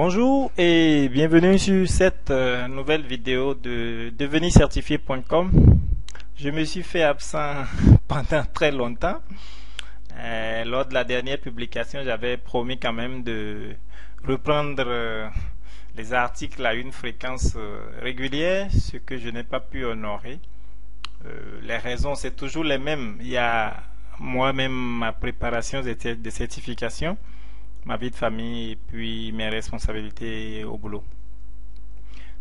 Bonjour et bienvenue sur cette nouvelle vidéo de devenircertifié.com. Je me suis fait absent pendant très longtemps. Lors de la dernière publication, j'avais promis quand même de reprendre les articles à une fréquence régulière, ce que je n'ai pas pu honorer. Les raisons, c'est toujours les mêmes. Il y a moi-même ma préparation de certification, ma vie de famille et puis mes responsabilités au boulot.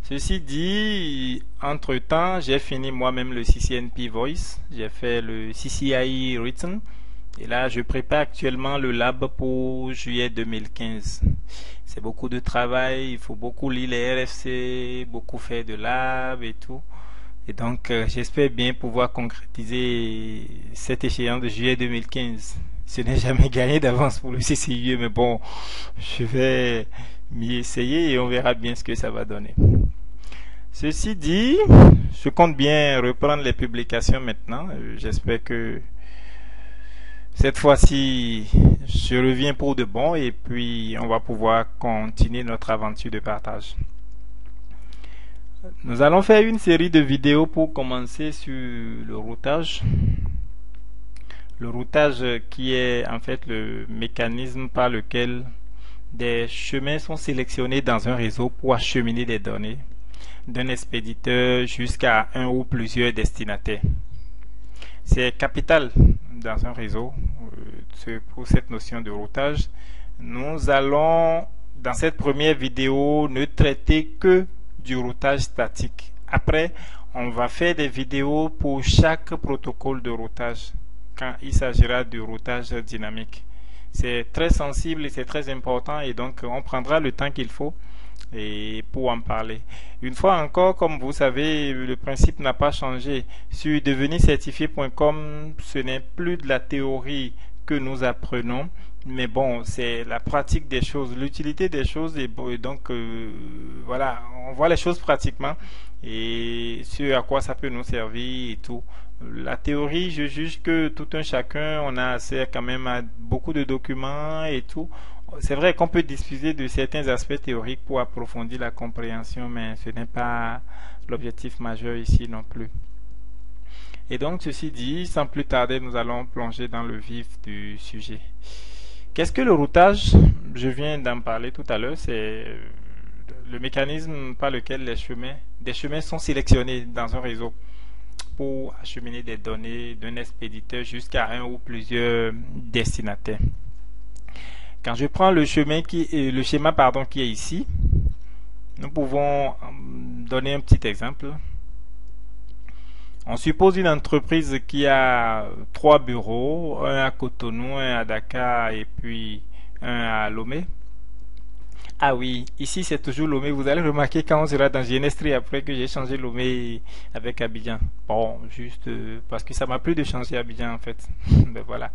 Ceci dit, entre-temps, j'ai fini moi-même le CCNP Voice, j'ai fait le CCIE Written et là je prépare actuellement le lab pour juillet 2015. C'est beaucoup de travail, il faut beaucoup lire les RFC, beaucoup faire de lab et tout. Et donc j'espère bien pouvoir concrétiser cette échéance de juillet 2015. Ce n'est jamais gagné d'avance pour le CCIE, mais bon, je vais m'y essayer et on verra bien ce que ça va donner. Ceci dit, je compte bien reprendre les publications maintenant. J'espère que cette fois-ci, je reviens pour de bon et puis on va pouvoir continuer notre aventure de partage. Nous allons faire une série de vidéos pour commencer sur le routage. Le routage qui est en fait le mécanisme par lequel des chemins sont sélectionnés dans un réseau pour acheminer des données d'un expéditeur jusqu'à un ou plusieurs destinataires. C'est capital dans un réseau pour cette notion de routage. Nous allons dans cette première vidéo ne traiter que du routage statique. Après, on va faire des vidéos pour chaque protocole de routage quand il s'agira du routage dynamique. C'est très sensible et c'est très important et donc on prendra le temps qu'il faut et pour en parler. Une fois encore, comme vous savez, le principe n'a pas changé. Sur devenircertifié.com, ce n'est plus de la théorie que nous apprenons, mais bon, c'est la pratique des choses, l'utilité des choses et donc voilà, on voit les choses pratiquement et ce à quoi ça peut nous servir et tout. La théorie, je juge que tout un chacun, on a accès quand même à beaucoup de documents et tout. C'est vrai qu'on peut discuter de certains aspects théoriques pour approfondir la compréhension, mais ce n'est pas l'objectif majeur ici non plus. Et donc, ceci dit, sans plus tarder, nous allons plonger dans le vif du sujet. Qu'est-ce que le routage? Je viens d'en parler tout à l'heure. C'est le mécanisme par lequel des chemins sont sélectionnés dans un réseau pour acheminer des données d'un expéditeur jusqu'à un ou plusieurs destinataires. Quand je prends le schéma qui est ici, nous pouvons donner un petit exemple. On suppose une entreprise qui a 3 bureaux, un à Cotonou, un à Dakar et puis un à Lomé. Ah oui, ici c'est toujours Lomé. Vous allez remarquer quand on sera dans Genestri après que j'ai changé Lomé avec Abidjan. Bon, juste parce que ça m'a plu de changer Abidjan en fait. Ben voilà.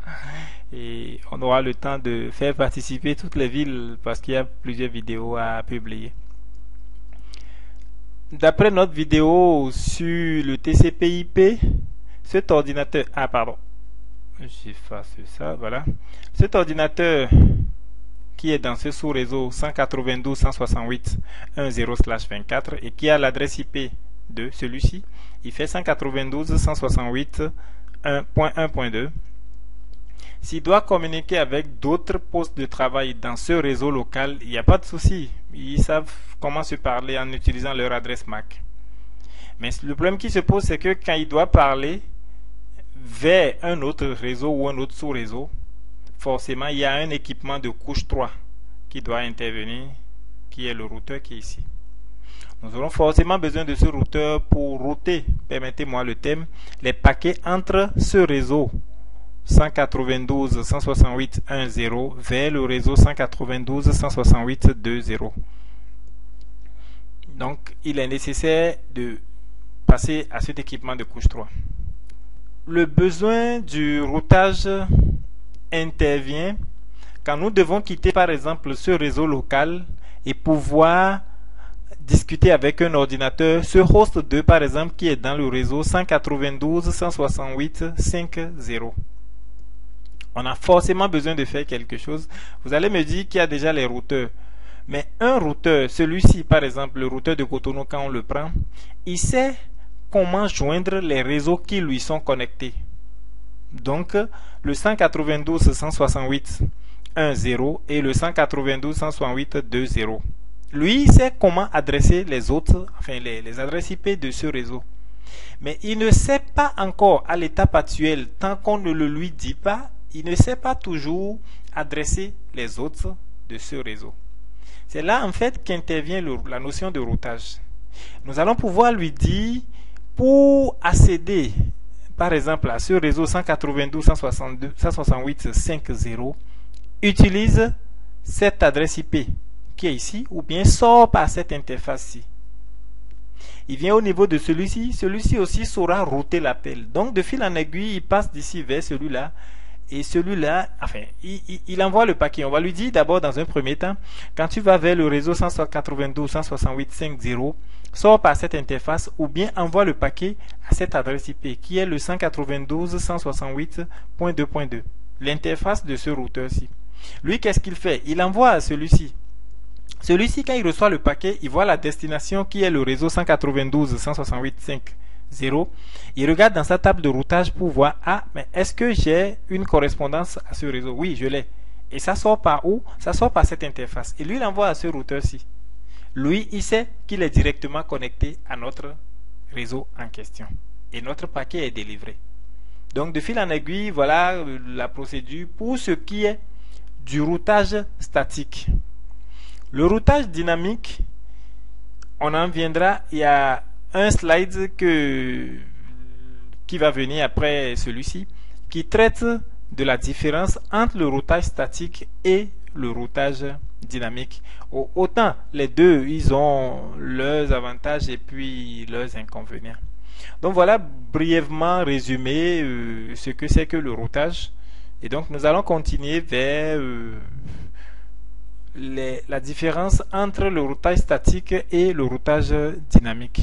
Et on aura le temps de faire participer toutes les villes parce qu'il y a plusieurs vidéos à publier. D'après notre vidéo sur le TCP/IP, cet ordinateur... Ah pardon. J'efface ça, voilà. Cet ordinateur qui est dans ce sous-réseau 192.168.1.0/24 et qui a l'adresse IP de celui-ci, il fait 192.168.1.1.2. S'il doit communiquer avec d'autres postes de travail dans ce réseau local, il n'y a pas de souci. Ils savent comment se parler en utilisant leur adresse MAC. Mais le problème qui se pose, c'est que quand il doit parler vers un autre réseau ou un autre sous-réseau, forcément, il y a un équipement de couche 3 qui doit intervenir, qui est le routeur qui est ici. Nous aurons forcément besoin de ce routeur pour router, permettez-moi le thème, les paquets entre ce réseau 192.168.1.0 vers le réseau 192.168.2.0. Donc, il est nécessaire de passer à cet équipement de couche 3. Le besoin du routage intervient quand nous devons quitter par exemple ce réseau local et pouvoir discuter avec un ordinateur, ce host 2 par exemple qui est dans le réseau 192.168.5.0. On a forcément besoin de faire quelque chose. Vous allez me dire qu'il y a déjà les routeurs. Mais un routeur, celui-ci par exemple, le routeur de Cotonou quand on le prend, il sait comment joindre les réseaux qui lui sont connectés. Donc le 192.168.1.0 et le 192.168.2.0. Lui, il sait comment adresser les autres, enfin les adresses IP de ce réseau. Mais il ne sait pas encore à l'étape actuelle, tant qu'on ne le lui dit pas, il ne sait pas toujours adresser les autres de ce réseau. C'est là en fait qu'intervient la notion de routage. Nous allons pouvoir lui dire, pour accéder par exemple à ce réseau 192.168.5.0, utilise cette adresse IP qui est ici, ou bien sort par cette interface-ci. Il vient au niveau de celui-ci, celui-ci aussi saura router l'appel. Donc de fil en aiguille, il passe d'ici vers celui-là, et celui-là, enfin, il envoie le paquet. On va lui dire d'abord dans un premier temps, quand tu vas vers le réseau 192.168.5.0, sors par cette interface ou bien envoie le paquet à cette adresse IP qui est le 192.168.2.2, l'interface de ce routeur-ci. Lui, qu'est-ce qu'il fait? Il envoie à celui-ci. Celui-ci, quand il reçoit le paquet, il voit la destination qui est le réseau 192.168.5.0. Il regarde dans sa table de routage pour voir, ah, mais est-ce que j'ai une correspondance à ce réseau? Oui, je l'ai. Et ça sort par où? Ça sort par cette interface. Et lui, il envoie à ce routeur-ci. Lui, il sait qu'il est directement connecté à notre réseau en question. Et notre paquet est délivré. Donc, de fil en aiguille, voilà la procédure pour ce qui est du routage statique. Le routage dynamique, on en viendra, il y a un slide qui va venir après celui-ci, qui traite de la différence entre le routage statique et le routage dynamique. Autant les deux, ils ont leurs avantages et puis leurs inconvénients. Donc voilà brièvement résumé ce que c'est que le routage. Et donc nous allons continuer vers la différence entre le routage statique et le routage dynamique.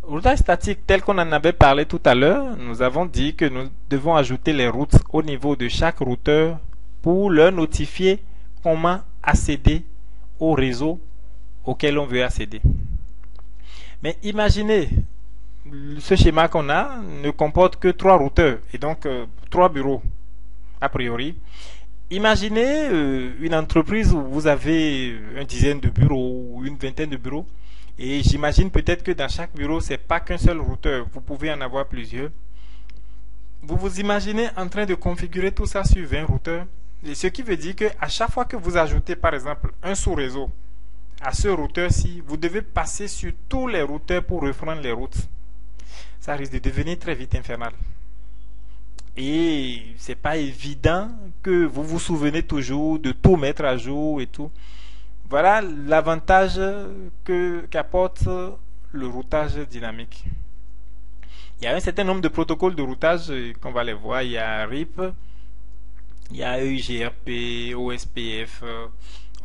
Le routage statique, tel qu'on en avait parlé tout à l'heure, nous avons dit que nous devons ajouter les routes au niveau de chaque routeur pour leur notifier comment accéder au réseau auquel on veut accéder. Mais imaginez, ce schéma qu'on a ne comporte que 3 routeurs et donc 3 bureaux a priori. Imaginez une entreprise où vous avez une dizaine de bureaux ou une vingtaine de bureaux, et j'imagine peut-être que dans chaque bureau c'est pas qu'un seul routeur, vous pouvez en avoir plusieurs. Vous vous imaginez en train de configurer tout ça sur 20 routeurs, et ce qui veut dire que à chaque fois que vous ajoutez par exemple un sous-réseau à ce routeur-ci, vous devez passer sur tous les routeurs pour reprendre les routes. Ça risque de devenir très vite infernal. Et c'est pas évident que vous vous souvenez toujours de tout mettre à jour et tout. Voilà l'avantage qu'apporte le routage dynamique. Il y a un certain nombre de protocoles de routage qu'on va les voir. Il y a RIP, il y a EIGRP, OSPF.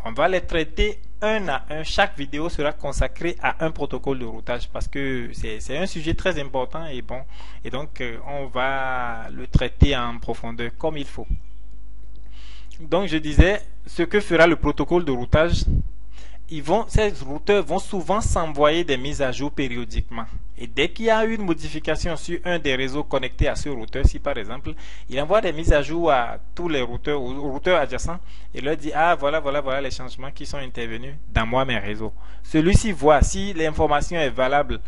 On va les traiter un à un. Chaque vidéo sera consacrée à un protocole de routage parce que c'est un sujet très important et bon. Et donc, on va le traiter en profondeur comme il faut. Donc, je disais, ce que fera le protocole de routage, ces routeurs vont souvent s'envoyer des mises à jour périodiquement. Et dès qu'il y a une modification sur un des réseaux connectés à ce routeur, si par exemple, il envoie des mises à jour à tous les routeurs, aux routeurs adjacents, et leur dit, ah voilà les changements qui sont intervenus dans mes réseaux. Celui-ci voit si l'information est valable,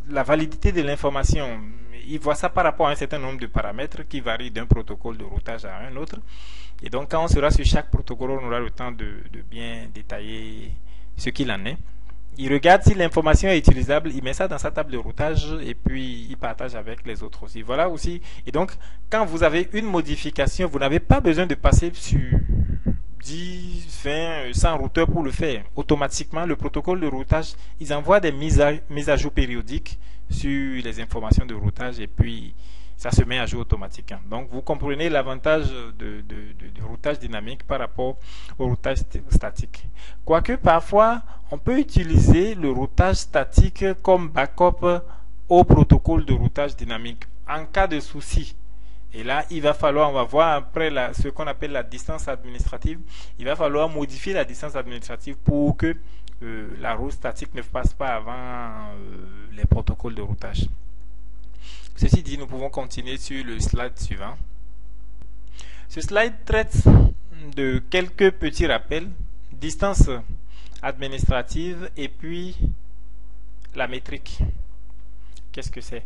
la validité de l'information, il voit ça par rapport à un certain nombre de paramètres qui varient d'un protocole de routage à un autre. Et donc quand on sera sur chaque protocole, on aura le temps de bien détailler ce qu'il en est. Il regarde si l'information est utilisable, il met ça dans sa table de routage et puis il partage avec les autres aussi. Voilà aussi. Et donc, quand vous avez une modification, vous n'avez pas besoin de passer sur 10, 20, 100 routeurs pour le faire. Automatiquement, le protocole de routage, ils envoient des mises à jour périodiques sur les informations de routage et puis ça se met à jour automatiquement. Donc, vous comprenez l'avantage de routage dynamique par rapport au routage statique. Quoique, parfois, on peut utiliser le routage statique comme backup au protocole de routage dynamique en cas de souci. Et là, il va falloir, on va voir après ce qu'on appelle la distance administrative. Il va falloir modifier la distance administrative pour que la route statique ne passe pas avant les protocoles de routage. Ceci dit, nous pouvons continuer sur le slide suivant. Ce slide traite de quelques petits rappels, distance administrative et puis la métrique. Qu'est-ce que c'est?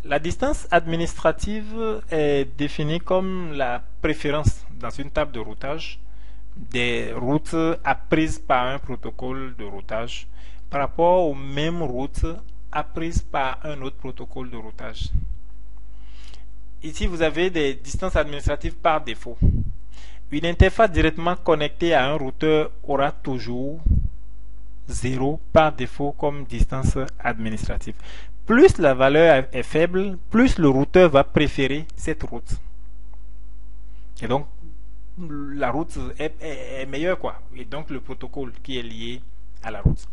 La distance administrative est définie comme la préférence dans une table de routage des routes apprises par un protocole de routage par rapport aux mêmes routes apprises par un autre protocole de routage. Ici, vous avez des distances administratives par défaut. Une interface directement connectée à un routeur aura toujours 0 par défaut comme distance administrative. Plus la valeur est faible, plus le routeur va préférer cette route. Et donc, la route est meilleure, quoi. Et donc, le protocole qui est lié à la route.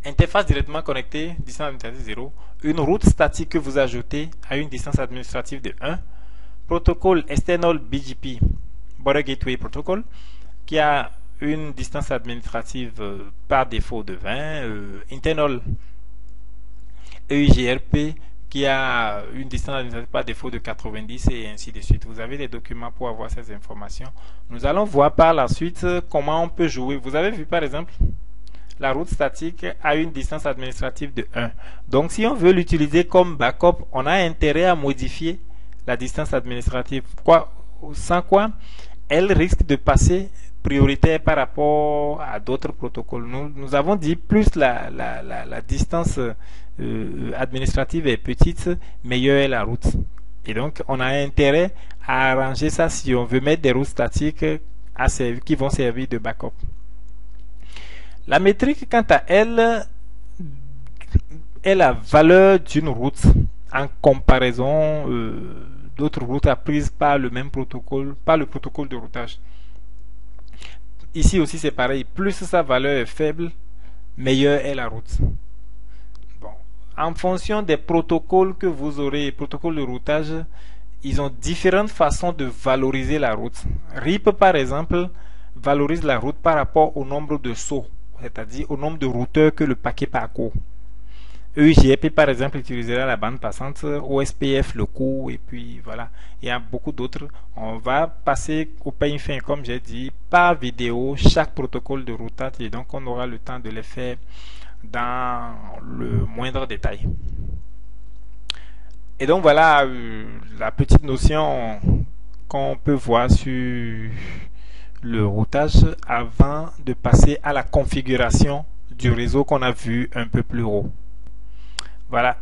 Interface directement connectée, distance administrative 0. Une route statique que vous ajoutez à une distance administrative de 1. Protocole external BGP, Border Gateway Protocol, qui a une distance administrative par défaut de 20. Internal EIGRP qui a une distance administrative par défaut de 90 et ainsi de suite. Vous avez des documents pour avoir ces informations. Nous allons voir par la suite comment on peut jouer. Vous avez vu par exemple, la route statique a une distance administrative de 1. Donc si on veut l'utiliser comme backup, on a intérêt à modifier la distance administrative. Sans quoi, elle risque de passer prioritaire par rapport à d'autres protocoles. Nous avons dit plus la distance administrative est petite, meilleure est la route. Et donc, on a intérêt à arranger ça si on veut mettre des routes statiques qui vont servir de backup. La métrique, quant à elle, est la valeur d'une route en comparaison d'autres routes apprises par le même protocole, par le protocole de routage. Ici aussi c'est pareil, plus sa valeur est faible, meilleure est la route. Bon. En fonction des protocoles que vous aurez, protocoles de routage, ils ont différentes façons de valoriser la route. RIP par exemple valorise la route par rapport au nombre de sauts, c'est-à-dire au nombre de routeurs que le paquet parcourt. EIGRP par exemple utilisera la bande passante, OSPF le coût, et puis voilà, il y a beaucoup d'autres. On va passer au peigne fin comme j'ai dit par vidéo chaque protocole de routage et donc on aura le temps de les faire dans le moindre détail. Et donc voilà la petite notion qu'on peut voir sur le routage avant de passer à la configuration du réseau qu'on a vu un peu plus haut. Voilà,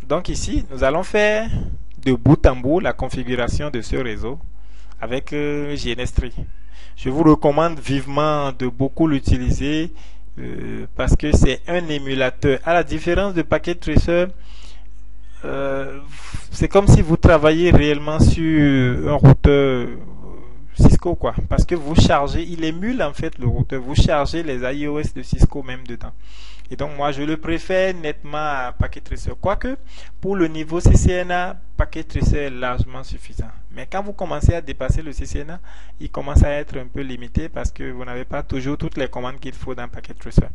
donc ici nous allons faire de bout en bout la configuration de ce réseau avec GNS3. Je vous recommande vivement de beaucoup l'utiliser parce que c'est un émulateur. À la différence de Packet Tracer, c'est comme si vous travaillez réellement sur un routeur Cisco, quoi, parce que vous chargez, il émule en fait le routeur, vous chargez les iOS de Cisco même dedans. Et donc moi je le préfère nettement à Packet Tracer, quoique pour le niveau CCNA, Packet Tracer est largement suffisant. Mais quand vous commencez à dépasser le CCNA, il commence à être un peu limité parce que vous n'avez pas toujours toutes les commandes qu'il faut dans Packet Tracer.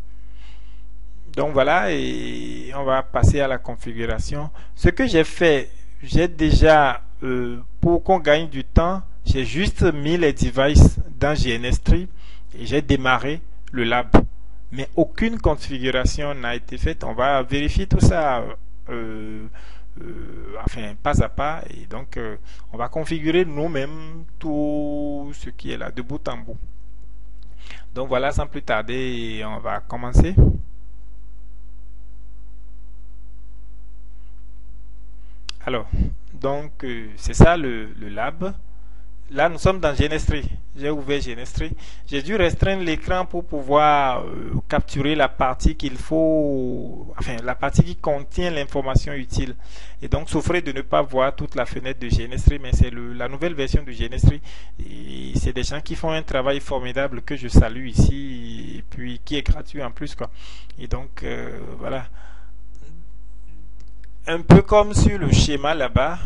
Donc voilà, et on va passer à la configuration. Ce que j'ai fait, j'ai déjà, pour qu'on gagne du temps, j'ai juste mis les devices dans GNS3 et j'ai démarré le lab. Mais aucune configuration n'a été faite. On va vérifier tout ça enfin pas à pas. Et donc on va configurer nous-mêmes tout ce qui est là de bout en bout. Donc voilà, sans plus tarder, on va commencer. Alors, donc c'est ça le lab. Là, nous sommes dans GNS3. J'ai ouvert GNS3. J'ai dû restreindre l'écran pour pouvoir capturer la partie qu'il faut, enfin, la partie qui contient l'information utile. Et donc, souffrez de ne pas voir toute la fenêtre de GNS3, mais c'est la nouvelle version de GNS3. Et c'est des gens qui font un travail formidable que je salue ici, et puis qui est gratuit en plus, quoi. Et donc, voilà. un peu comme sur le schéma là-bas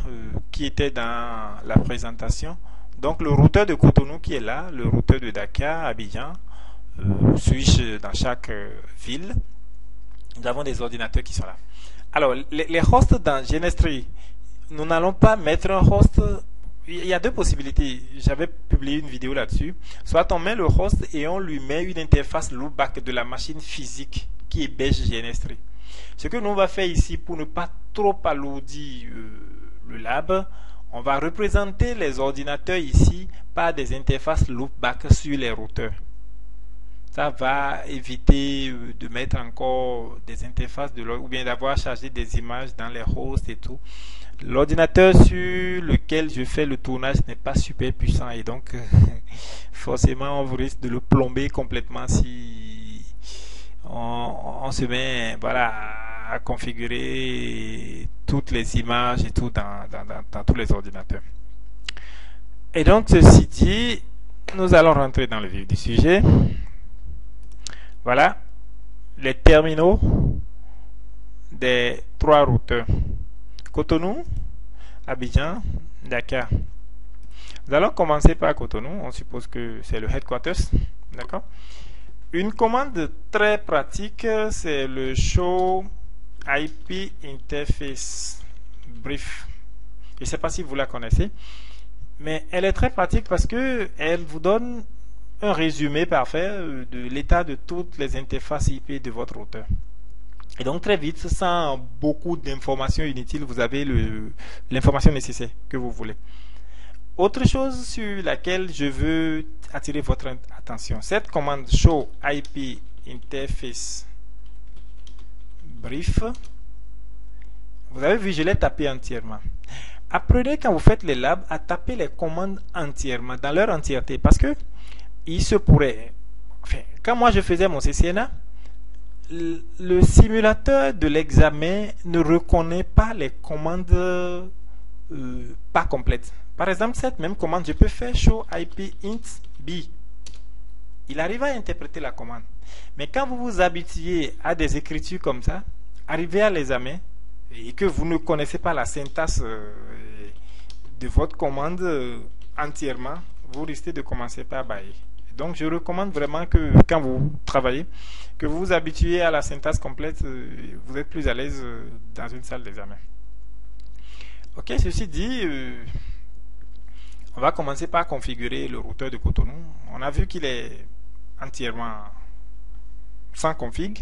qui était dans la présentation. Donc le routeur de Cotonou qui est là, le routeur de Dakar, Abidjan, switch dans chaque ville. Nous avons des ordinateurs qui sont là. Alors les hosts dans GNS3, nous n'allons pas mettre un host. Il y a deux possibilités. J'avais publié une vidéo là-dessus. Soit on met le host et on lui met une interface loopback de la machine physique qui héberge GNS3. Ce que nous on va faire ici pour ne pas trop alourdir le lab, on va représenter les ordinateurs ici par des interfaces loopback sur les routeurs. Ça va éviter de mettre encore des interfaces ou bien d'avoir chargé des images dans les hosts et tout. L'ordinateur sur lequel je fais le tournage n'est pas super puissant et donc forcément on risque de le plomber complètement si on se met à configurer toutes les images et tout dans tous les ordinateurs. Et donc ceci dit, nous allons rentrer dans le vif du sujet. Voilà les terminaux des trois routeurs. Cotonou, Abidjan, Dakar. Nous allons commencer par Cotonou. On suppose que c'est le headquarters. D'accord. Une commande très pratique, c'est le show IP interface brief. Je ne sais pas si vous la connaissez, mais elle est très pratique parce que elle vous donne un résumé parfait de l'état de toutes les interfaces IP de votre routeur. Et donc très vite, sans beaucoup d'informations inutiles, vous avez l'information nécessaire que vous voulez. Autre chose sur laquelle je veux attirer votre attention, cette commande show IP interface brief, vous avez vu, je l'ai tapé entièrement. Apprenez quand vous faites les labs à taper les commandes entièrement, dans leur entièreté, parce que il se pourrait, enfin, quand moi je faisais mon CCNA, le simulateur de l'examen ne reconnaît pas les commandes pas complètes. Par exemple, cette même commande, je peux faire show IP int b. Il arrive à interpréter la commande. Mais quand vous vous habituez à des écritures comme ça, arrivez à l'examen et que vous ne connaissez pas la syntaxe de votre commande entièrement, vous risquez de commencer par bailler. Donc je recommande vraiment que quand vous travaillez, que vous vous habituez à la syntaxe complète, vous êtes plus à l'aise dans une salle d'examen. Ok, ceci dit, on va commencer par configurer le routeur de Cotonou. On a vu qu'il est entièrement sans config.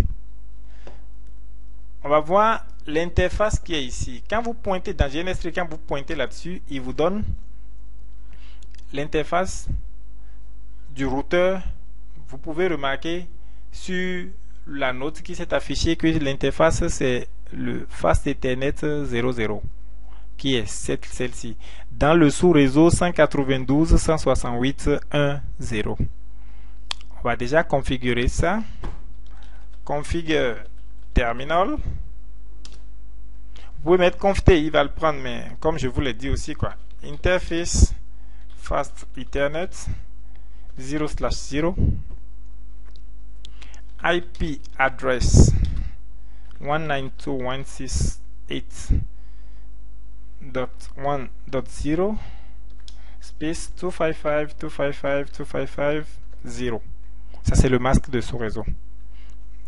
On va voir l'interface qui est ici. Quand vous pointez dans GNS3, quand vous pointez là-dessus, il vous donne l'interface du routeur. Vous pouvez remarquer sur la note qui s'est affichée que l'interface c'est le Fast Ethernet 00 qui est celle-ci dans le sous-réseau 192.168.1.0. On va déjà configurer ça. Configure terminal. Vous pouvez mettre conft, il va le prendre, mais comme je vous l'ai dit aussi, quoi. Interface Fast Ethernet 0/0 IP address 192.168.1.0 space 255.255.255.0. Ça c'est le masque de ce réseau.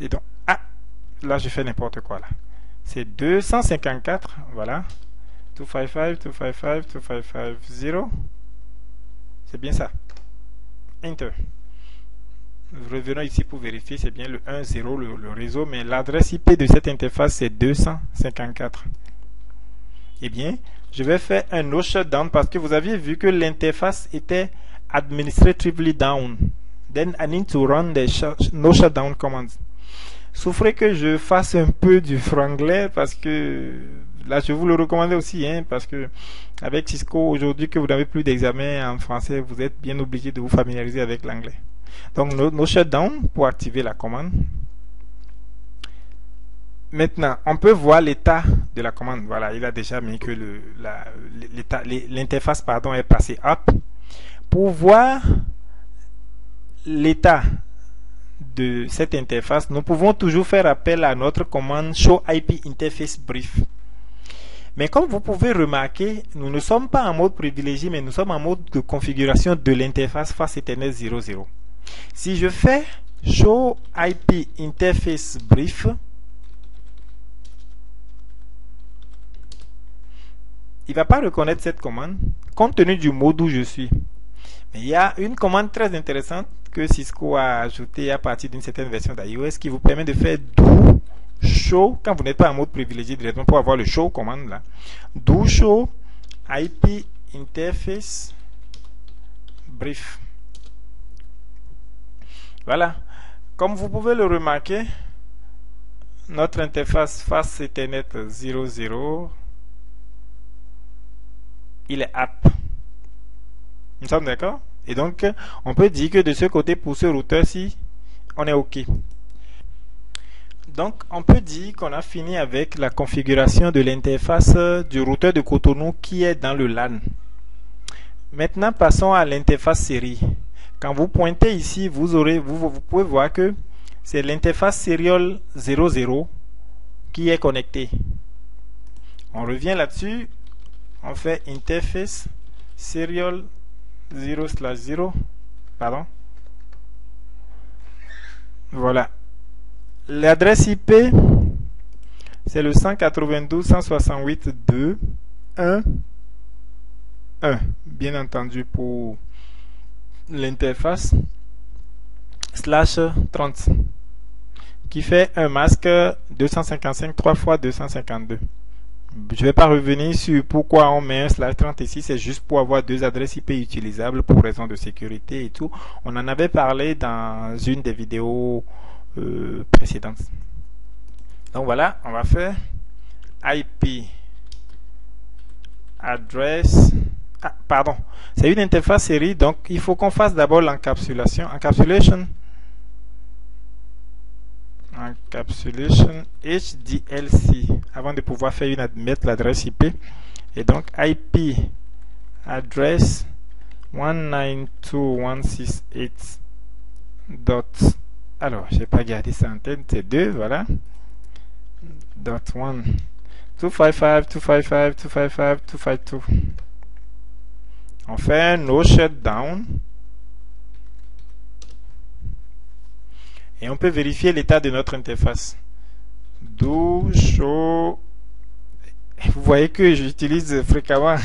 Et donc là je fais n'importe quoi là. C'est 254, voilà. 255.255.255.0. C'est bien ça. Enter. Revenons ici pour vérifier, c'est bien le 1.0 le réseau, mais l'adresse IP de cette interface c'est 254. Eh bien, je vais faire un no shutdown parce que vous aviez vu que l'interface était administratively down. Then I need to run the no shutdown commands. Souffrez que je fasse un peu du franglais parce que là je vous le recommande aussi, hein, parce que avec Cisco aujourd'hui que vous n'avez plus d'examen en français, vous êtes bien obligé de vous familiariser avec l'anglais. Donc no shutdown pour activer la commande. Maintenant, on peut voir l'état de la commande. Voilà, il a déjà mis que l'interface est passée up. Pour voir l'état de cette interface, nous pouvons toujours faire appel à notre commande show IP interface brief. Mais comme vous pouvez remarquer, nous ne sommes pas en mode privilégié, mais nous sommes en mode de configuration de l'interface face Ethernet 00. Si je fais show IP interface brief, il ne va pas reconnaître cette commande compte tenu du mode où je suis. Mais il y a une commande très intéressante que Cisco a ajoutée à partir d'une certaine version d'iOS qui vous permet de faire do show quand vous n'êtes pas en mode privilégié directement pour avoir le show commande là. Do show IP interface brief. Voilà. Comme vous pouvez le remarquer, notre interface face Ethernet 00, il est app. Nous sommes d'accord? Et donc, on peut dire que de ce côté, pour ce routeur-ci, on est OK. Donc, on peut dire qu'on a fini avec la configuration de l'interface du routeur de Cotonou qui est dans le LAN. Maintenant, passons à l'interface série. Quand vous pointez ici, vous pouvez voir que c'est l'interface serial 00 qui est connectée. On revient là-dessus. On fait interface serial 0/0. Pardon. Voilà. L'adresse IP, c'est le 192.168.2.1.1. Bien entendu pour l'interface /30 qui fait un masque 255 3 x 252. Je ne vais pas revenir sur pourquoi on met un /30 ici, c'est juste pour avoir deux adresses IP utilisables pour raison de sécurité et tout. On en avait parlé dans une des vidéos précédentes. Donc voilà, on va faire IP address. Ah, pardon, c'est une interface série, donc il faut qu'on fasse d'abord l'encapsulation. Encapsulation HDLC avant de pouvoir faire mettre l'adresse IP. Et donc IP address 192.168. Alors, j'ai pas gardé ça en tête, c'est 2, voilà. Dot 1 255 255 255 252. On fait un no shutdown. Et on peut vérifier l'état de notre interface. Do show. Vous voyez que j'utilise fréquemment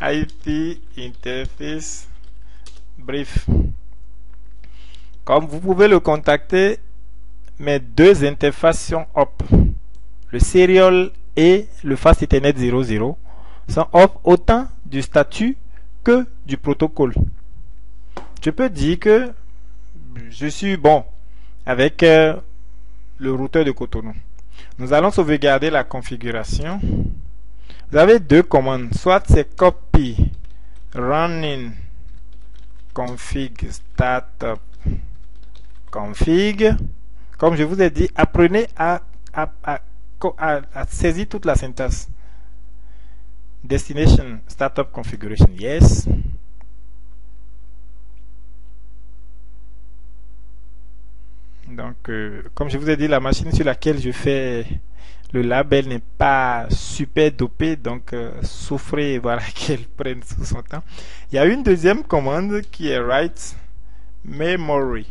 IP interface brief. Comme vous pouvez le contacter, mes deux interfaces sont up. Le serial et le fast Ethernet 00 sont up autant du statut que du protocole. Je peux dire que je suis bon avec le routeur de Cotonou. Nous allons sauvegarder la configuration. Vous avez deux commandes. Soit c'est copy running config startup config. Comme je vous ai dit, apprenez à saisir toute la syntaxe. Destination startup configuration yes. Donc, comme je vous ai dit, la machine sur laquelle je fais le label n'est pas super dopée, donc souffrez, voilà, qu'elle prenne tout son temps. Il y a une deuxième commande qui est write memory.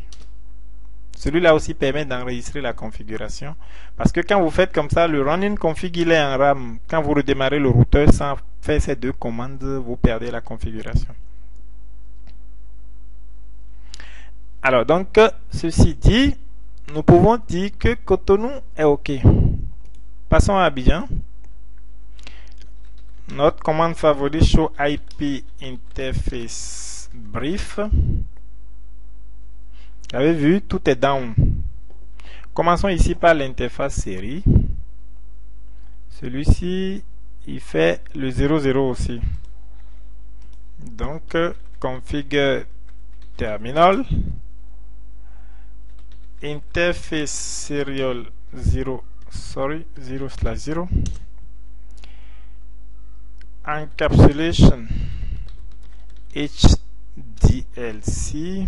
Celui-là aussi permet d'enregistrer la configuration. Parce que quand vous faites comme ça, le running config il est en RAM. Quand vous redémarrez le routeur sans faire ces deux commandes, vous perdez la configuration. Alors, donc, ceci dit, nous pouvons dire que Cotonou est OK. Passons à Abidjan. Notre commande favorite show IP interface brief. Vous avez vu, tout est down. Commençons ici par l'interface série. Celui-ci, il fait le 00 aussi. Donc, config terminal. Interface serial 0/0. Encapsulation HDLC.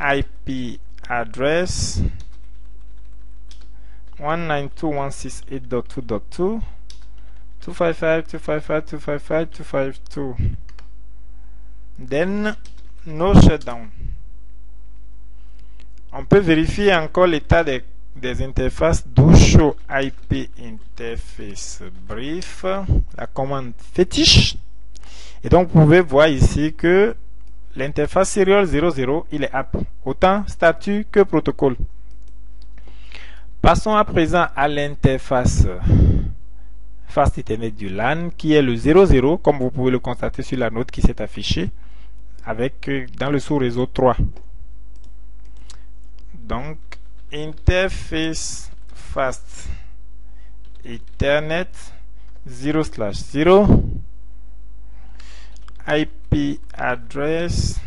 IP address 192.168.2.2, 255.255.255.252. Then no shutdown. On peut vérifier encore l'état des interfaces do show IP interface brief, la commande fétiche. Et donc vous pouvez voir ici que l'interface serial 00 il est app, autant statut que protocole. Passons à présent à l'interface Fast Ethernet du LAN qui est le 00, comme vous pouvez le constater sur la note qui s'est affichée avec dans le sous-réseau 3. Donc interface Fast Ethernet 0/0 IP address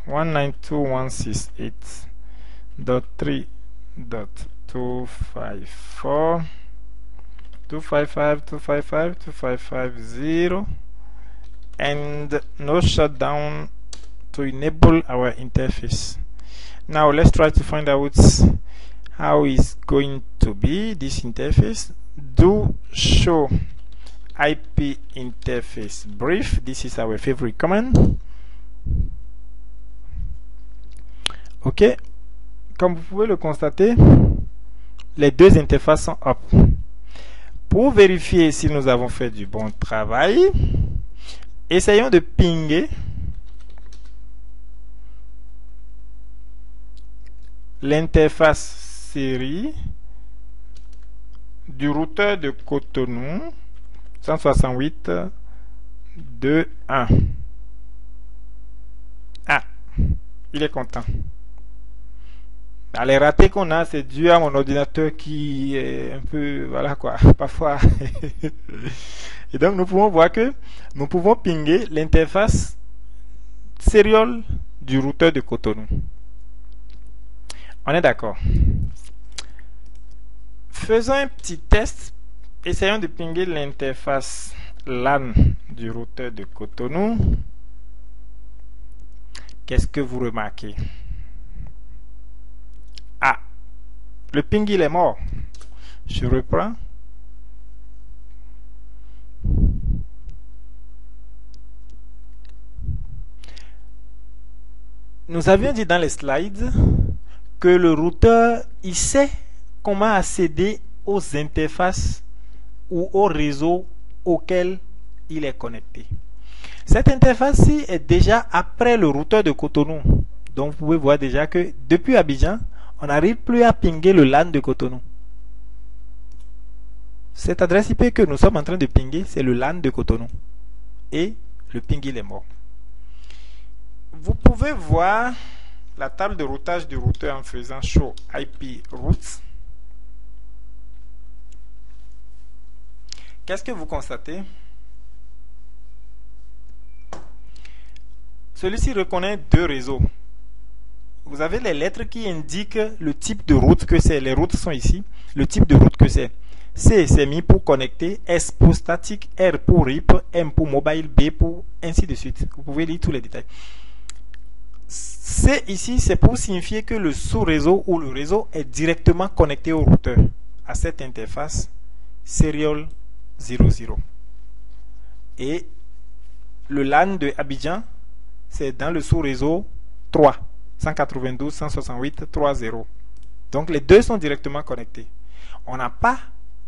192.168.3.254.255.255.255.0 and no shutdown to enable our interface. Now let's try to find out how it's going to be this interface. Do show IP interface brief. This is our favorite command. Ok, comme vous pouvez le constater, les deux interfaces sont up. Pour vérifier si nous avons fait du bon travail, essayons de pinguer l'interface série du routeur de Cotonou 168.2.1. Ah, il est content. Les ratés qu'on a, c'est dû à mon ordinateur qui est un peu, voilà quoi, parfois. Et donc nous pouvons voir que nous pouvons pinguer l'interface serial du routeur de Cotonou. On est d'accord. Faisons un petit test. Essayons de pinguer l'interface LAN du routeur de Cotonou. Qu'est-ce que vous remarquez? Ah, le ping il est mort. Je reprends. Nous avions dit dans les slides que le routeur, il sait comment accéder aux interfaces ou au réseau auquel il est connecté. Cette interface-ci est déjà après le routeur de Cotonou. Donc vous pouvez voir déjà que depuis Abidjan, on n'arrive plus à pinguer le LAN de Cotonou. Cette adresse IP que nous sommes en train de pinguer, c'est le LAN de Cotonou. Et le ping il est mort. Vous pouvez voir la table de routage du routeur en faisant show IP routes. Qu'est-ce que vous constatez? Celui-ci reconnaît deux réseaux. Vous avez les lettres qui indiquent le type de route que c'est. Les routes sont ici. Le type de route que c'est. C, c'est mis pour connecter. S pour statique. R pour RIP. M pour mobile. B pour ainsi de suite. Vous pouvez lire tous les détails. C ici, c'est pour signifier que le sous-réseau ou le réseau est directement connecté au routeur. À cette interface serial 00. Et le LAN de Abidjan, c'est dans le sous-réseau 3. 192.168.3.0. Donc les deux sont directement connectés. On n'a pas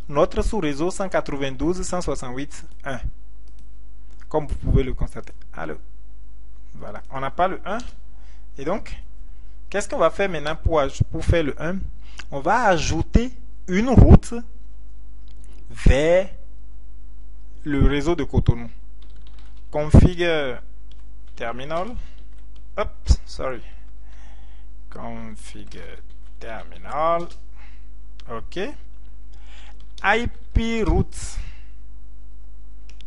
notre sous-réseau 192.168.1. Comme vous pouvez le constater. Alors, voilà. On n'a pas le 1. Et donc, qu'est-ce qu'on va faire maintenant pour faire le 1? On va ajouter une route vers le réseau de Cotonou. Configure terminal. Oops, sorry. Configure terminal. OK. IP route.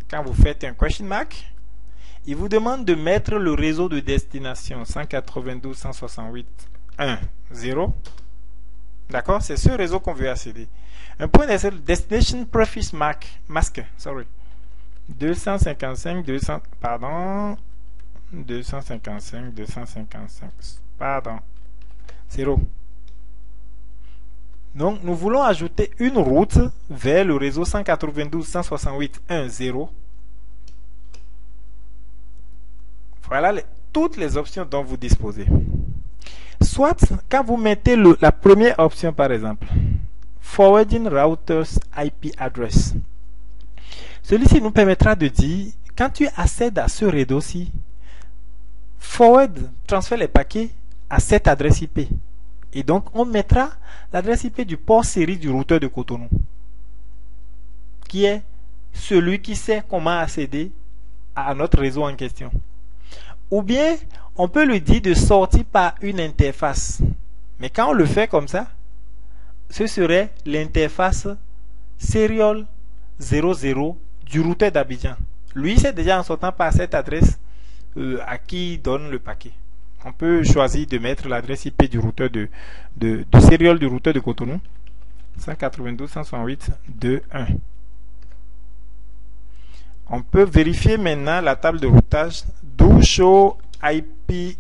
Quand vous faites un question mark, il vous demande de mettre le réseau de destination 192.168.1.0. D'accord? C'est ce réseau qu'on veut accéder. Un point d'essai destination prefix mask. Sorry. 255, 200, pardon. 255, pardon. 0. Donc, nous voulons ajouter une route vers le réseau 192.168.1.0. Voilà toutes les options dont vous disposez. Soit, quand vous mettez la première option, par exemple, Forwarding Routers IP Address. Celui-ci nous permettra de dire, quand tu accèdes à ce réseau-ci, transfère les paquets à cette adresse IP. Et donc, on mettra l'adresse IP du port série du routeur de Cotonou, qui est celui qui sait comment accéder à notre réseau en question. Ou bien, on peut lui dire de sortir par une interface. Mais quand on le fait comme ça, ce serait l'interface Serial 00 du routeur d'Abidjan. Lui, c'est déjà en sortant par cette adresse à qui donne le paquet. On peut choisir de mettre l'adresse IP du routeur du serial du routeur de Cotonou 192.168.2.1. On peut vérifier maintenant la table de routage do show IP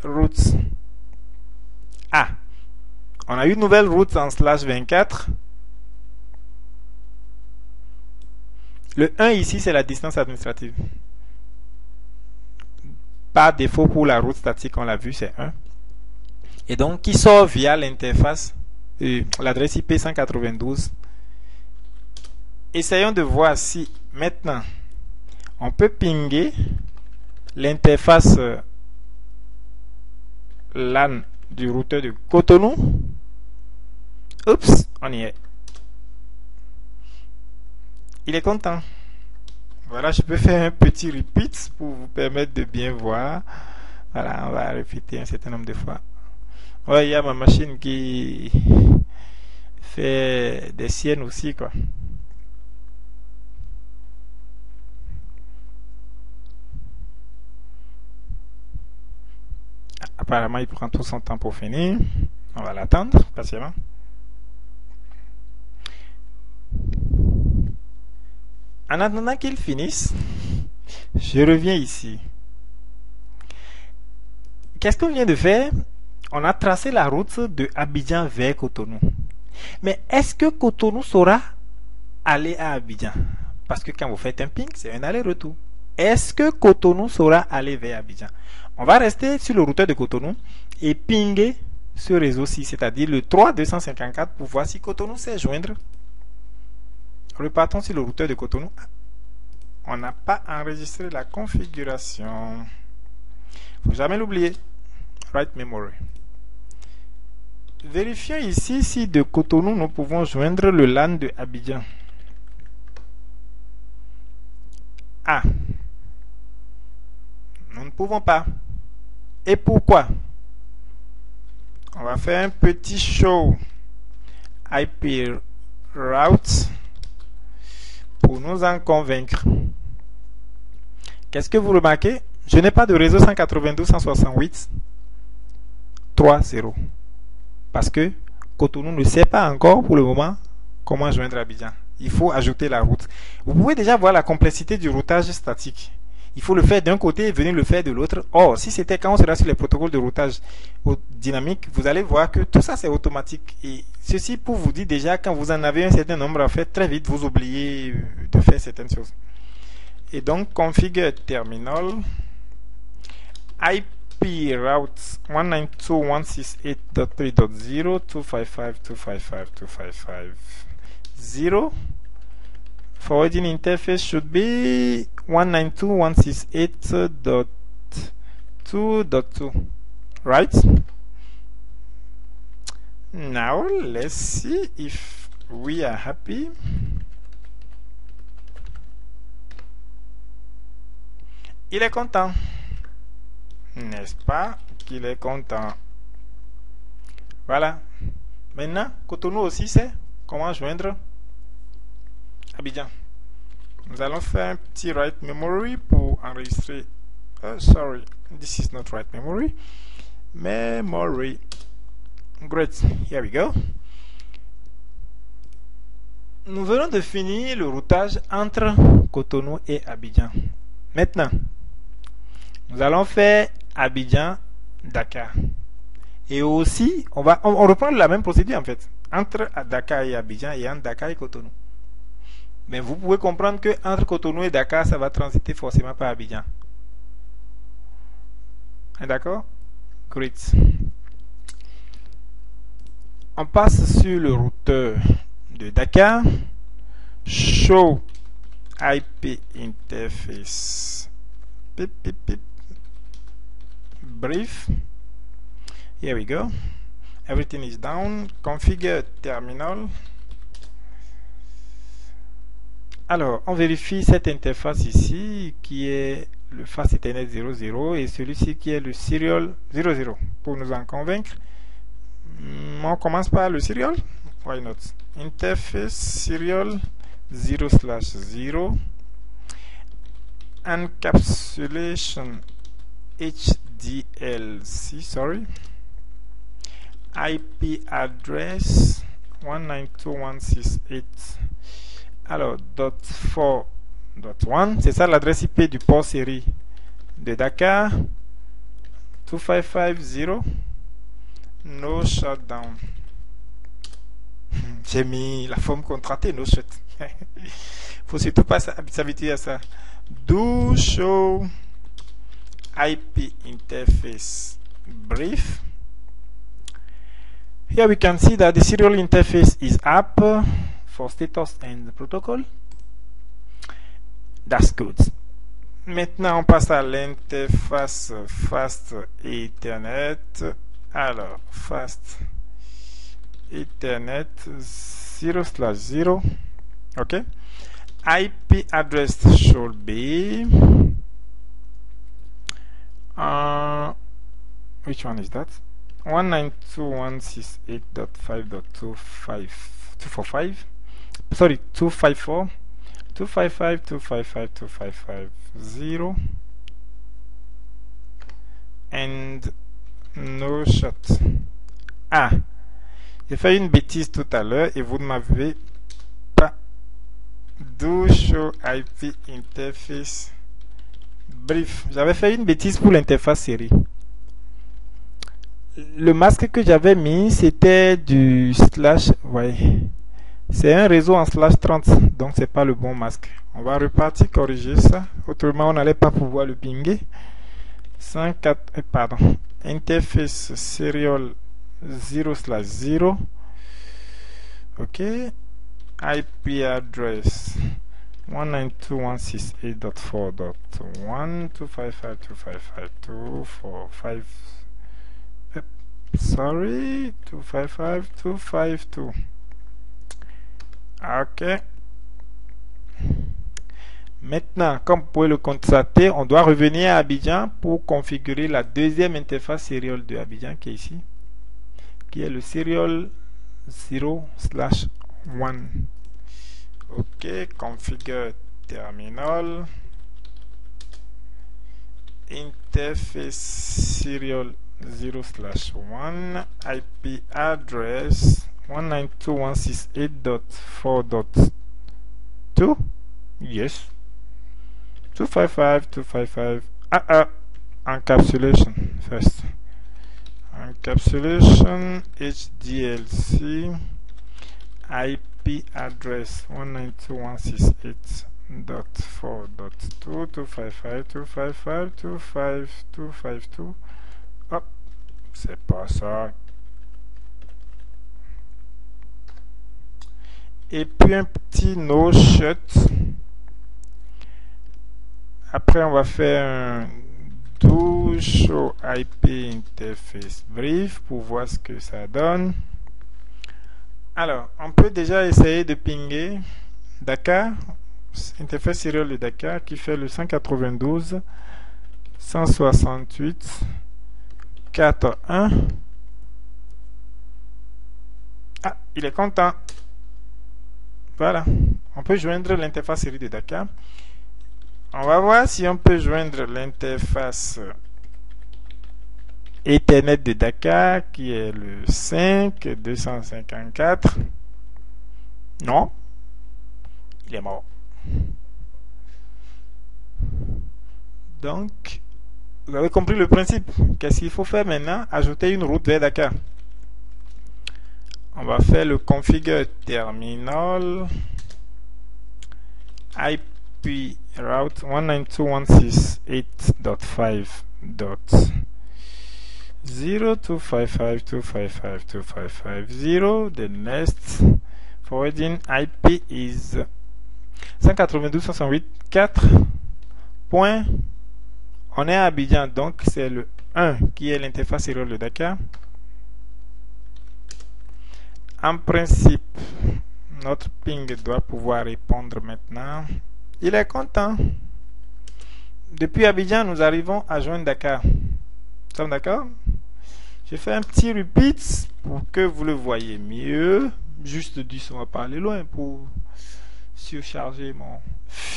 routes. Ah, on a une nouvelle route en /24. Le 1 ici, c'est la distance administrative. Par défaut, pour la route statique, on l'a vu, c'est 1. Et donc, qui sort via l'interface, l'adresse IP 192. Essayons de voir si, maintenant, on peut pinguer l'interface LAN du routeur de Cotonou. Oups, on y est. Il est content. Voilà, je peux faire un petit repeat pour vous permettre de bien voir. Voilà, on va répéter un certain nombre de fois. Ouais, il y a ma machine qui fait des siennes aussi, quoi. Apparemment, il prend tout son temps pour finir. On va l'attendre patiemment. En attendant qu'il finisse, je reviens ici. Qu'est-ce qu'on vient de faire? On a tracé la route de Abidjan vers Cotonou. Mais est-ce que Cotonou saura aller à Abidjan? Parce que quand vous faites un ping, c'est un aller-retour. Est-ce que Cotonou saura aller vers Abidjan? On va rester sur le routeur de Cotonou et pinguer ce réseau-ci, c'est-à-dire le 3254 pour voir si Cotonou sait joindre. Repartons sur le routeur de Cotonou. On n'a pas enregistré la configuration. Il ne faut jamais l'oublier. Write memory. Vérifions ici si de Cotonou nous pouvons joindre le LAN de Abidjan. Ah. Nous ne pouvons pas. Et pourquoi? On va faire un petit show IP route pour nous en convaincre. Qu'est-ce que vous remarquez? Je n'ai pas de réseau 192.168.3.0 parce que Cotonou ne sait pas encore pour le moment comment joindre Abidjan. Il faut ajouter la route. Vous pouvez déjà voir la complexité du routage statique. Il faut le faire d'un côté et venir le faire de l'autre. Or, si c'était quand on sera sur les protocoles de routage dynamique, vous allez voir que tout ça c'est automatique. Et ceci pour vous dire déjà, quand vous en avez un certain nombre à faire, très vite vous oubliez de faire certaines choses. Et donc, configure terminal IP route 192.168.3.0 255.255.255.0. Forwarding interface should be 192.168.2.2, right? Now let's see if we are happy. Il est content, n'est-ce pas qu'il est content? Voilà. Maintenant, Cotonou aussi sait comment joindre Abidjan. Nous allons faire un petit write memory pour enregistrer. Sorry, this is not write memory. Memory. Great, here we go. Nous venons de finir le routage entre Cotonou et Abidjan. Maintenant, nous allons faire Abidjan-Dakar. Et aussi, on reprend la même procédure en fait. entre Dakar et Abidjan et entre Dakar et Cotonou. Mais vous pouvez comprendre que entre Cotonou et Dakar, ça va transiter forcément par Abidjan. D'accord? Great. On passe sur le routeur de Dakar. Show IP interface. Pip, pip, pip. Brief. Here we go. Everything is down. Configure terminal. Alors, on vérifie cette interface ici qui est le fast Ethernet 00 et celui-ci qui est le serial 00. Pour nous en convaincre, on commence par le serial. Why not? Interface serial 0/0 encapsulation HDLC, sorry. IP address 192.168. Alors, .4.1, c'est ça l'adresse IP du port série de Dakar. 2550. No shutdown. J'ai mis la forme contractée, no shut. Faut surtout pas s'habituer à ça. Do show IP interface brief. Here we can see that the serial interface is up for status and protocol. That's good. Maintenant, on passe à l'interface Fast Ethernet. Alors, Fast Ethernet 0/0. OK. IP address should be which one is that? 192.168.5.245. Sorry, 254. 255, 255, 255, 0 and no shut. Ah, j'ai fait une bêtise tout à l'heure et vous ne m'avez pas. Do show IP interface brief. J'avais fait une bêtise pour l'interface série. Le masque que j'avais mis, c'était du slash. Ouais. C'est un réseau en /30, donc c'est pas le bon masque. On va repartir corriger ça, autrement on n'allait pas pouvoir le pinguer. 104, pardon, interface serial 0/0. Ok, IP address 192.168.4.1 255.255.245. Sorry, 255.252. Ok. Maintenant, comme vous pouvez le constater, on doit revenir à Abidjan pour configurer la deuxième interface serial de Abidjan qui est ici, qui est le serial 0/1. Ok, configure terminal, interface serial 0/1, IP address 192.168.4.2. Yes. 255. Encapsulation first. Encapsulation HDLC. IP address 192.168.4.2. 255. Hop. C'est pas ça. Et puis un petit no shut. Après, on va faire un do show IP interface brief pour voir ce que ça donne. Alors, on peut déjà essayer de pinguer Dakar, interface serial de Dakar qui fait le 192.168.4.1. Ah, il est content. Voilà, on peut joindre l'interface série de Dakar. On va voir si on peut joindre l'interface Ethernet de Dakar qui est le 5.254. Non, il est mort. Donc, vous avez compris le principe. Qu'est-ce qu'il faut faire maintenant? Ajouter une route vers Dakar. on va faire le configure terminal IP route 192.168.0.255.255.255.0. The next forwarding IP is 192.168.4. On est à Abidjan, donc c'est le 1 qui est l'interface serial de Dakar. En principe, notre ping doit pouvoir répondre maintenant. Il est content. Depuis Abidjan, nous arrivons à joindre Dakar. Nous sommes d'accord? J'ai fait un petit repeat pour que vous le voyez mieux. Juste 10, on va pas aller loin pour surcharger mon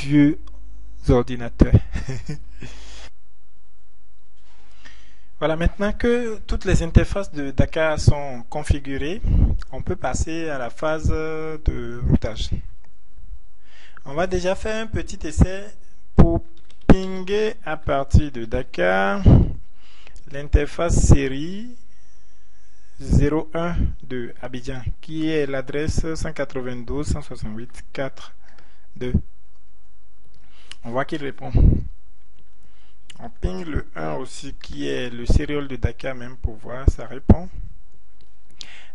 vieux ordinateur. Voilà, maintenant que toutes les interfaces de Dakar sont configurées, on peut passer à la phase de routage. On va déjà faire un petit essai pour pinguer à partir de Dakar l'interface série 01 de Abidjan, qui est l'adresse 192.168.4.2. On voit qu'il répond. On ping le 1 aussi, qui est le serial de Dakar, même pour voir, ça répond.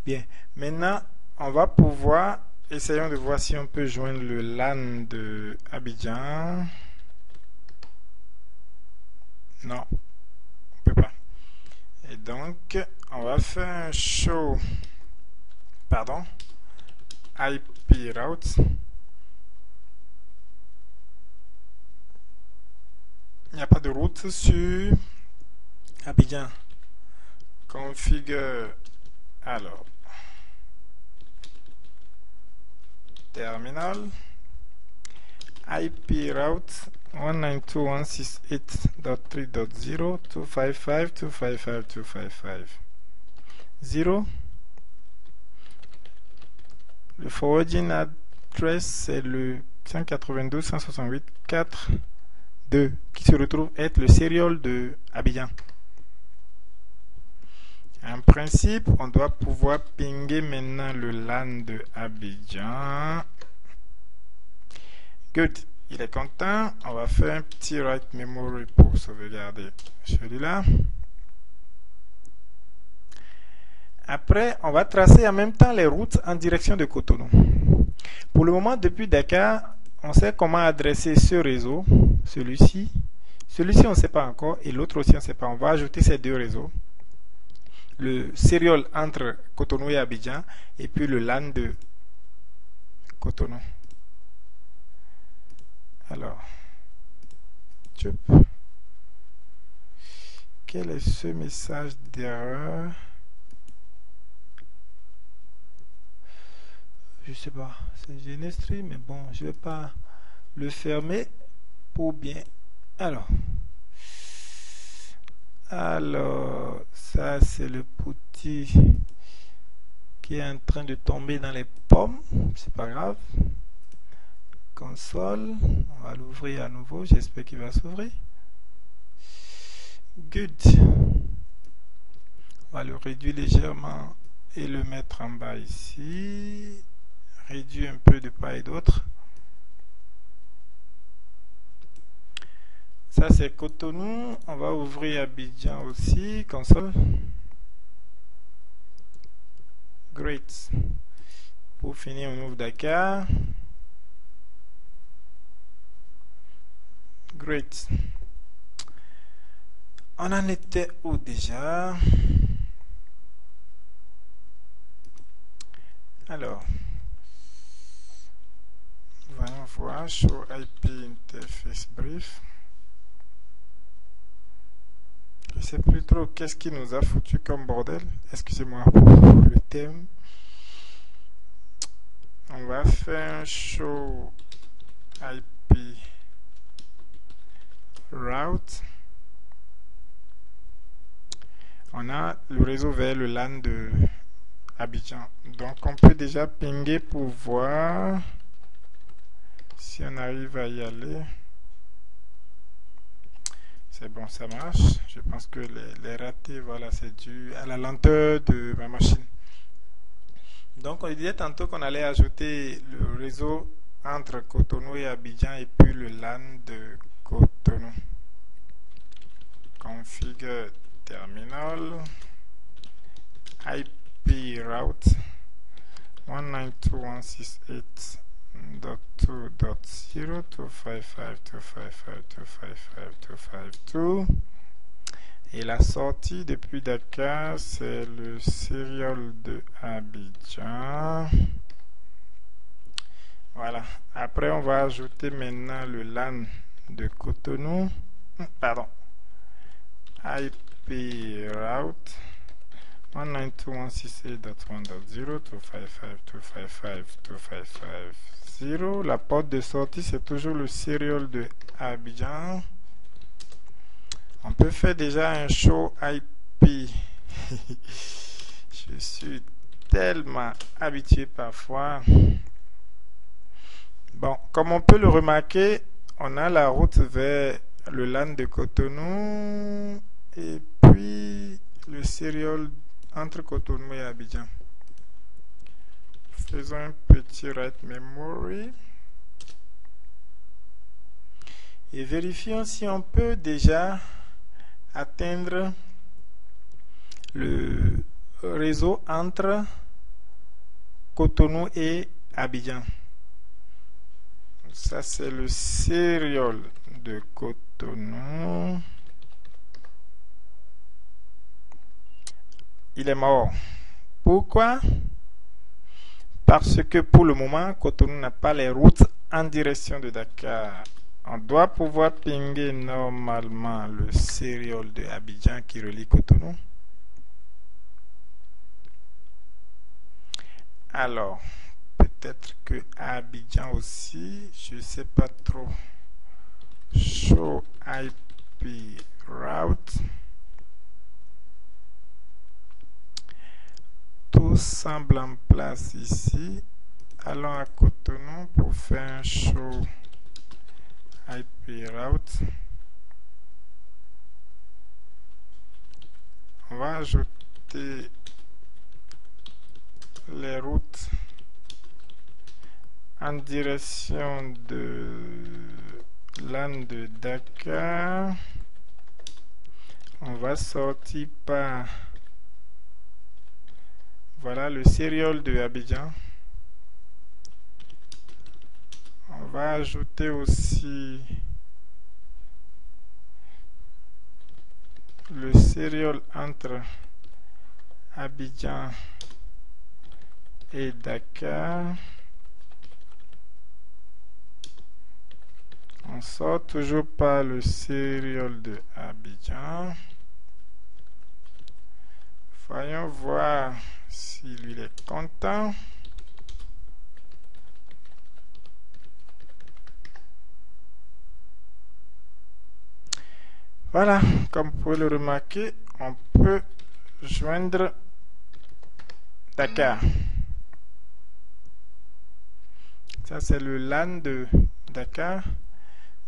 Bien, maintenant, on va pouvoir, essayons de voir si on peut joindre le LAN de Abidjan. Non, on peut pas. Et donc, on va faire un show, IP route. Il n'y a pas de route sur Abidjan. Configure, alors, terminal, IP route 192.168.3.0, 255.255.255.0. Le forwarding address, c'est le 192.168.4.2 qui se retrouve être le serial de Abidjan. En principe, on doit pouvoir pinguer maintenant le LAN de Abidjan. Good, il est content. On va faire un petit write memory pour sauvegarder celui-là. Après, on va tracer en même temps les routes en direction de Cotonou. Pour le moment, depuis Dakar, on sait comment adresser ce réseau, celui-ci. Celui-ci, on ne sait pas encore, et l'autre aussi, on ne sait pas. On va ajouter ces deux réseaux. Le serial entre Cotonou et Abidjan, et puis le LAN de Cotonou. Alors, quel est ce message d'erreur? Je sais pas, c'est Genestri, mais bon, je vais pas le fermer pour bien. Alors, ça c'est le petit qui est en train de tomber dans les pommes, c'est pas grave. Console, on va l'ouvrir à nouveau, j'espère qu'il va s'ouvrir. Good. On va le réduire légèrement et le mettre en bas ici. Réduire un peu de part et d'autre. Ça c'est Cotonou. On va ouvrir Abidjan aussi. Console. Great. Pour finir, on ouvre Dakar. Great. On en était où déjà? Alors, voyons voir. Show IP interface brief. Je sais plus trop qu'est-ce qui nous a foutu comme bordel. Excusez-moi pour le thème. On va faire un show IP route. On a le réseau vers le LAN de Abidjan. Donc on peut déjà pinguer pour voir si on arrive à y aller. C'est bon, ça marche. Je pense que les ratés, voilà, c'est dû à la lenteur de ma machine. Donc, on disait tantôt qu'on allait ajouter le réseau entre Cotonou et Abidjan et puis le LAN de Cotonou. Config terminal IP route 192.168.2.0.255.255.255.255.252. Et la sortie depuis Dakar, c'est le serial de Abidjan. Voilà. Après, on va ajouter maintenant le LAN de Cotonou. Pardon. IP route 192.168.1.0.255.255.255.255.0. La porte de sortie, c'est toujours le serial de Abidjan. On peut faire déjà un show IP. Je suis tellement habitué parfois. Bon, comme on peut le remarquer, on a la route vers le LAN de Cotonou et puis le serial entre Cotonou et Abidjan. Faisons un petit write memory et vérifions si on peut déjà atteindre le réseau entre Cotonou et Abidjan. Ça, c'est le serial de Cotonou. Il est mort. Pourquoi? Parce que pour le moment, Cotonou n'a pas les routes en direction de Dakar. On doit pouvoir pinguer normalement le serial de Abidjan qui relie Cotonou. Alors, peut-être que Abidjan aussi, je ne sais pas trop. Show IP route. Tout semble en place ici. Allons à Cotonou pour faire un show IP route. On va ajouter les routes en direction de LAN de Dakar. On va sortir par voilà le serial de Abidjan. On va ajouter aussi le serial entre Abidjan et Dakar. On sort toujours par le serial de Abidjan. Voyons voir si lui est content. Voilà, comme vous pouvez le remarquer, on peut joindre Dakar. Ça, c'est le LAN de Dakar.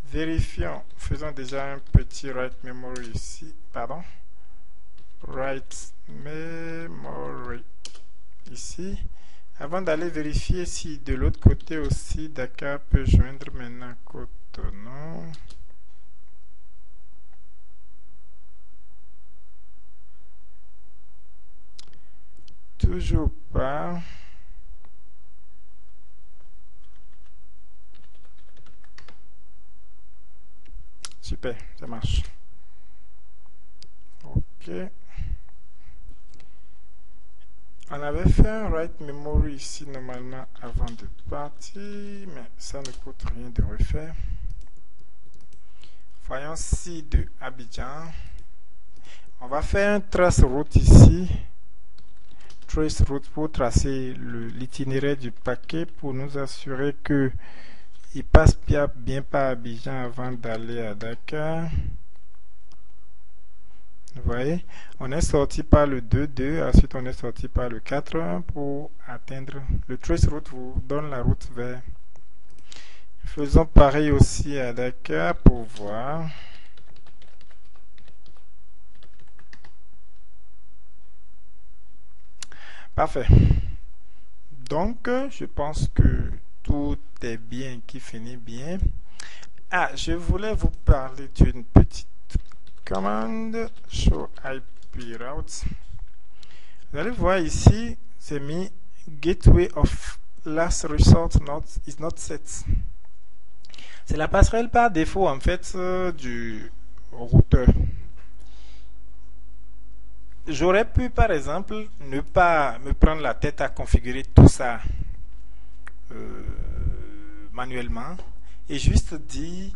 Vérifions, faisons déjà un petit write memory ici. Pardon. Write memory ici. Avant d'aller vérifier si de l'autre côté aussi Dakar peut joindre maintenant Cotonou. Toujours pas. Super, ça marche. Ok. On avait fait un write memory ici normalement avant de partir, mais ça ne coûte rien de refaire. Voyons si de Abidjan. On va faire un trace route ici. Trace route pour tracer l'itinéraire du paquet pour nous assurer que il passe bien par Abidjan avant d'aller à Dakar. Vous voyez, on est sorti par le 2.2, ensuite on est sorti par le 4.1 pour atteindre le trace route vous donne la route vers. Faisons pareil aussi à Dakar pour voir. Parfait. Donc, je pense que tout est bien qui finit bien. Ah, je voulais vous parler d'une petite commande show IP route. Vous allez voir ici, c'est mis gateway of last resort is not set. C'est la passerelle par défaut en fait du routeur. J'aurais pu par exemple ne pas me prendre la tête à configurer tout ça manuellement et juste dire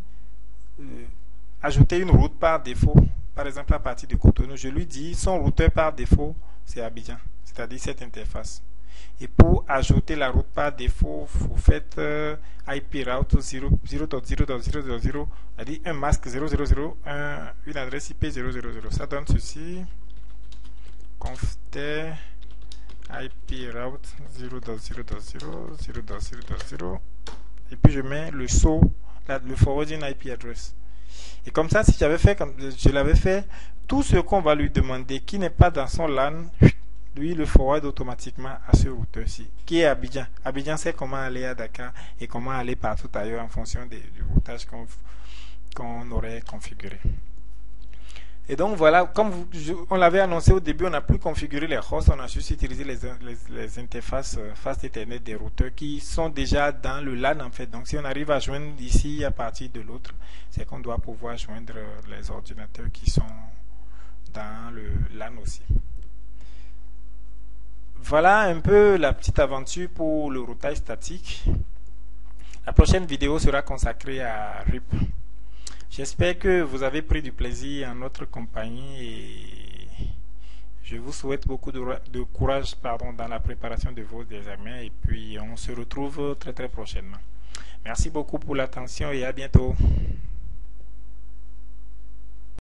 ajouter une route par défaut. Par exemple à partir de Cotonou, je lui dis son routeur par défaut c'est Abidjan, c'est-à-dire cette interface. Et pour ajouter la route par défaut, vous faites IP route 0.0.0.0.0, c'est-à-dire un masque 000, une adresse IP 000. Ça donne ceci. Confter IP route 0.0.0.0.0, et puis je mets le saut, le forwarding IP address. Et comme ça, si j'avais fait comme je l'avais fait, tout ce qu'on va lui demander qui n'est pas dans son LAN, lui le forward automatiquement à ce routeur-ci, qui est Abidjan. Abidjan sait comment aller à Dakar et comment aller partout ailleurs en fonction du routage qu'on aurait configuré. Et donc voilà, comme on l'avait annoncé au début, on n'a plus configuré les hosts, on a juste utilisé les interfaces Fast Ethernet des routeurs qui sont déjà dans le LAN en fait. Donc si on arrive à joindre ici à partir de l'autre, c'est qu'on doit pouvoir joindre les ordinateurs qui sont dans le LAN aussi. Voilà un peu la petite aventure pour le routage statique. La prochaine vidéo sera consacrée à RIP. J'espère que vous avez pris du plaisir en notre compagnie et je vous souhaite beaucoup de courage dans la préparation de vos examens et puis on se retrouve très très prochainement. Merci beaucoup pour l'attention et à bientôt.